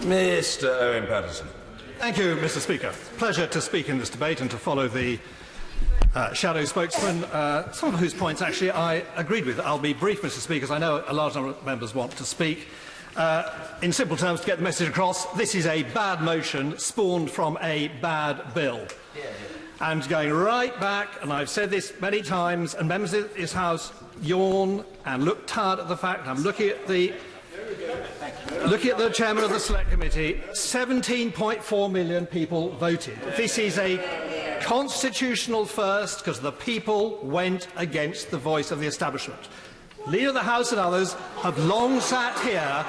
Mr. Owen Patterson. Thank you, Mr. Speaker. Pleasure to speak in this debate and to follow the shadow spokesman, some of whose points actually I agreed with. I'll be brief, Mr. Speaker, because I know a large number of members want to speak. In simple terms, to get the message across, this is a bad motion spawned from a bad bill. And going right back, and I've said this many times, and members of this House yawn and look tired at the fact, I'm looking at the chairman of the Select Committee, 17.4 million people voted. This is a constitutional first because the people went against the voice of the establishment. Leader of the House and others have long sat here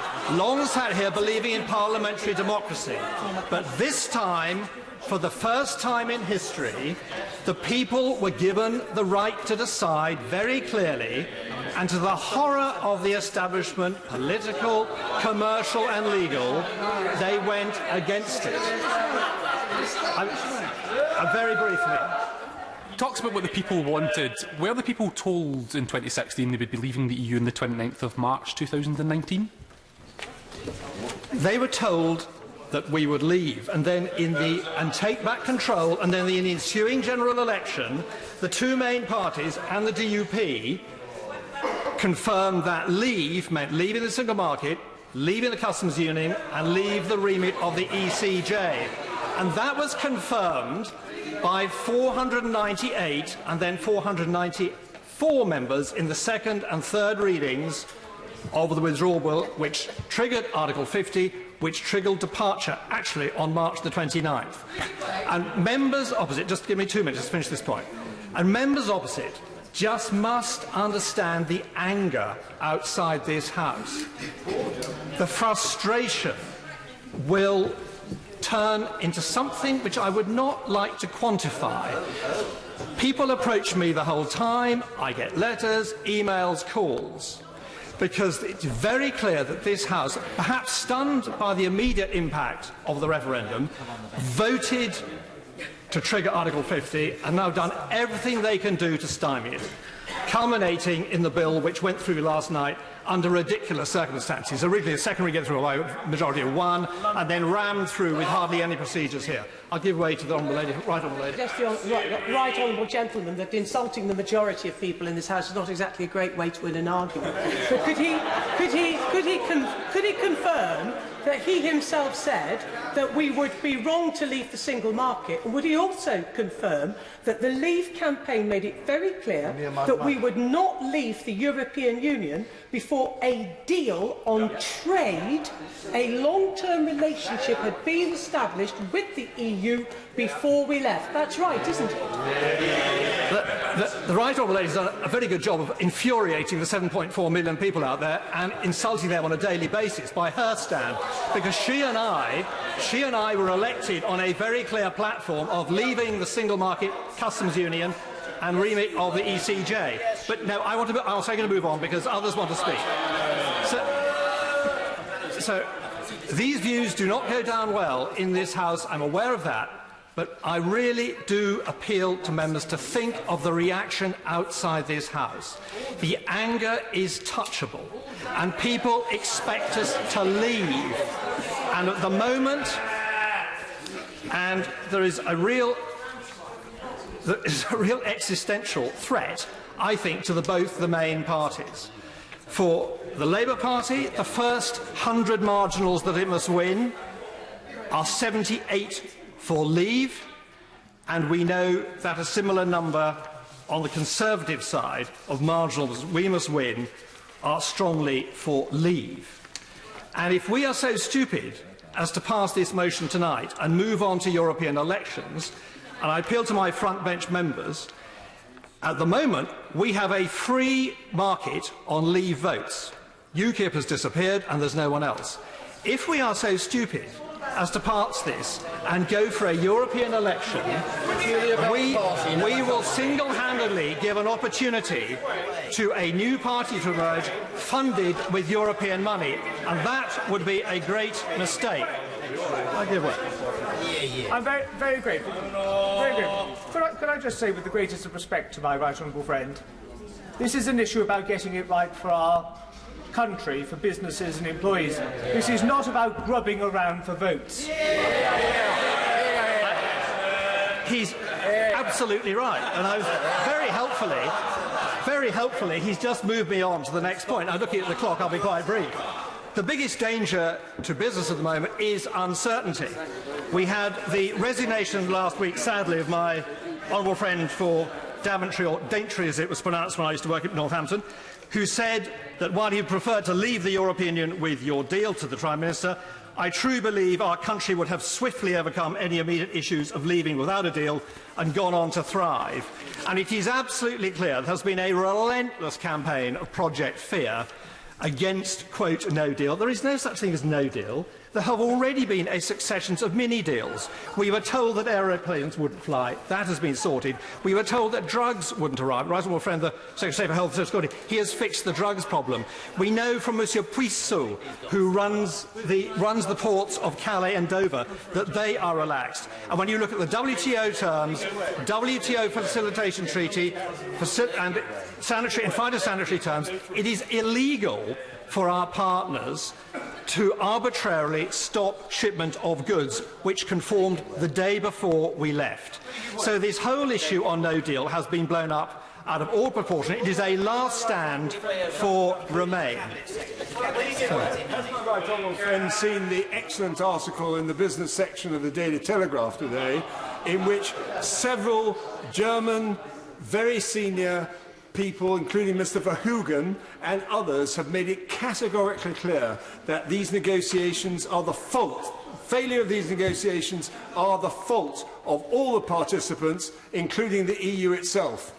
believing in parliamentary democracy. But this time, for the first time in history, the people were given the right to decide very clearly, and to the horror of the establishment, political, commercial and legal, they went against it. Very briefly. Talks about what the people wanted. Were the people told in 2016 they would be leaving the EU on the 29th of March 2019? They were told that we would leave and take back control, and then in the ensuing general election, the two main parties and the DUP confirmed that leave meant leaving the single market, leaving the customs union and leave the remit of the ECJ. And that was confirmed by 498 and then 494 members in the second and third readings of the withdrawal bill, which triggered Article 50, which triggered departure actually on March the 29th. And members opposite, just give me 2 minutes to finish this point, and members opposite just must understand the anger outside this House. The frustration will turn into something which I would not like to quantify. People approach me the whole time. I get letters, emails, calls, because it's very clear that this House, perhaps stunned by the immediate impact of the referendum, voted to trigger Article 50 and now done everything they can do to stymie it, culminating in the bill which went through last night under ridiculous circumstances. Originally, a second reading through by a majority of 1, and then rammed through with hardly any procedures here. I'll give way to the honourable lady. Right honourable lady. Right honourable gentleman, that insulting the majority of people in this House is not exactly a great way to win an argument. But could he confirm that he himself said that we would be wrong to leave the single market? And would he also confirm that the Leave campaign made it very clear that we would not leave the European Union before a deal on trade, a long-term relationship had been established with the EU before we left? That's right, isn't it? The right honourable lady has done a very good job of infuriating the 7.4 million people out there and insulting them on a daily basis by her stand, because she and I were elected on a very clear platform of leaving the single market, customs union and remit of the ECJ. But no, I'm going to move on because others want to speak. So these views do not go down well in this House. I'm aware of that. But I really do appeal to members to think of the reaction outside this House. The anger is touchable, and people expect us to leave. And at the moment, and there is a real existential threat, I think, to both the main parties. For the Labour Party, the first 100 marginals that it must win are 78 for leave, and we know that a similar number on the Conservative side of marginals we must win are strongly for leave. And if we are so stupid as to pass this motion tonight and move on to European elections, and I appeal to my front bench members, at the moment we have a free market on leave votes. UKIP has disappeared and there's no one else. If we are so stupid as to pass this and go for a European election, we will single-handedly give an opportunity to a new party to emerge funded with European money, and that would be a great mistake. I give way. I'm very grateful. Very grateful. Could I just say, with the greatest of respect to my right honourable friend, this is an issue about getting it right for our country for businesses and employees. This is not about grubbing around for votes. He's absolutely right, and I was very helpfully, he's just moved me on to the next point. Now, looking at the clock, I'll be quite brief. The biggest danger to business at the moment is uncertainty. We had the resignation last week, sadly, of my honourable friend for Daventry, or Daintry as it was pronounced when I used to work at Northampton, who said that while he preferred to leave the European Union with your deal to the Prime Minister, I truly believe our country would have swiftly overcome any immediate issues of leaving without a deal and gone on to thrive. And it is absolutely clear there has been a relentless campaign of Project Fear against, quote, no deal. There is no such thing as no deal. There have already been a succession of mini-deals. We were told that aeroplanes wouldn't fly. That has been sorted. We were told that drugs wouldn't arrive. Right, my friend, the Secretary for Health and Social Security, he has fixed the drugs problem. We know from Monsieur Puissot, who runs the ports of Calais and Dover, that they are relaxed. And when you look at the WTO terms, WTO Facilitation Treaty, and sanitary and phytosanitary terms, it is illegal for our partners to arbitrarily stop shipment of goods which conformed the day before we left. So this whole issue on no deal has been blown up out of all proportion. It is a last stand for Remain. Has my right honourable friend seen the excellent article in the business section of the Daily Telegraph today, in which several German, very senior people, including Mr Verheugen and others, have made it categorically clear that these negotiations are the fault. Failure of these negotiations are the fault of all the participants, including the EU itself.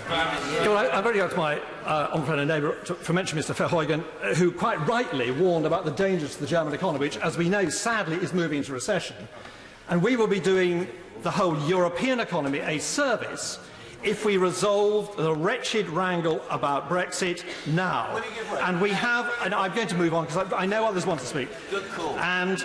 I've already got to my honourable friend and neighbour to mention Mr Verheugen, who quite rightly warned about the dangers to the German economy, which, as we know, sadly is moving into recession. And we will be doing the whole European economy a service if we resolve the wretched wrangle about Brexit now. And we have, and I'm going to move on because I know others want to speak, and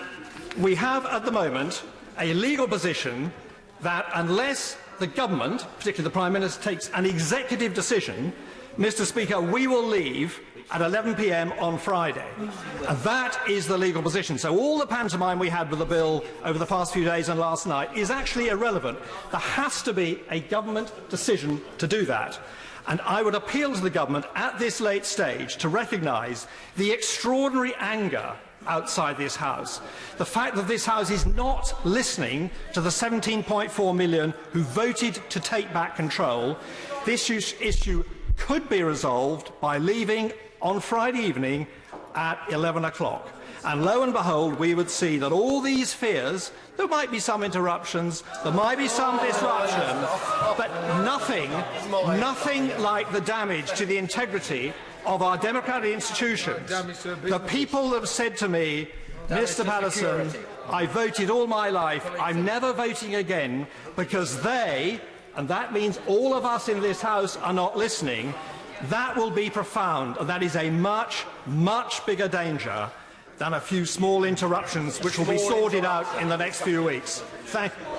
we have at the moment a legal position that unless the government, particularly the Prime Minister, takes an executive decision, Mr Speaker, we will leave at 11 p.m. on Friday. And that is the legal position. So all the pantomime we had with the bill over the past few days and last night is actually irrelevant. There has to be a government decision to do that. And I would appeal to the government at this late stage to recognise the extraordinary anger outside this House. The fact that this House is not listening to the 17.4 million who voted to take back control. This issue could be resolved by leaving on Friday evening at 11 o'clock. And lo and behold, we would see that all these fears, there might be some interruptions, there might be some disruption, but nothing like the damage to the integrity of our democratic institutions. The people have said to me, Mr Patterson, I voted all my life, I'm never voting again, because they, and that means all of us in this House, are not listening. That will be profound, and that is a much, much bigger danger than a few small interruptions which will be sorted out in the next few weeks. Thank you.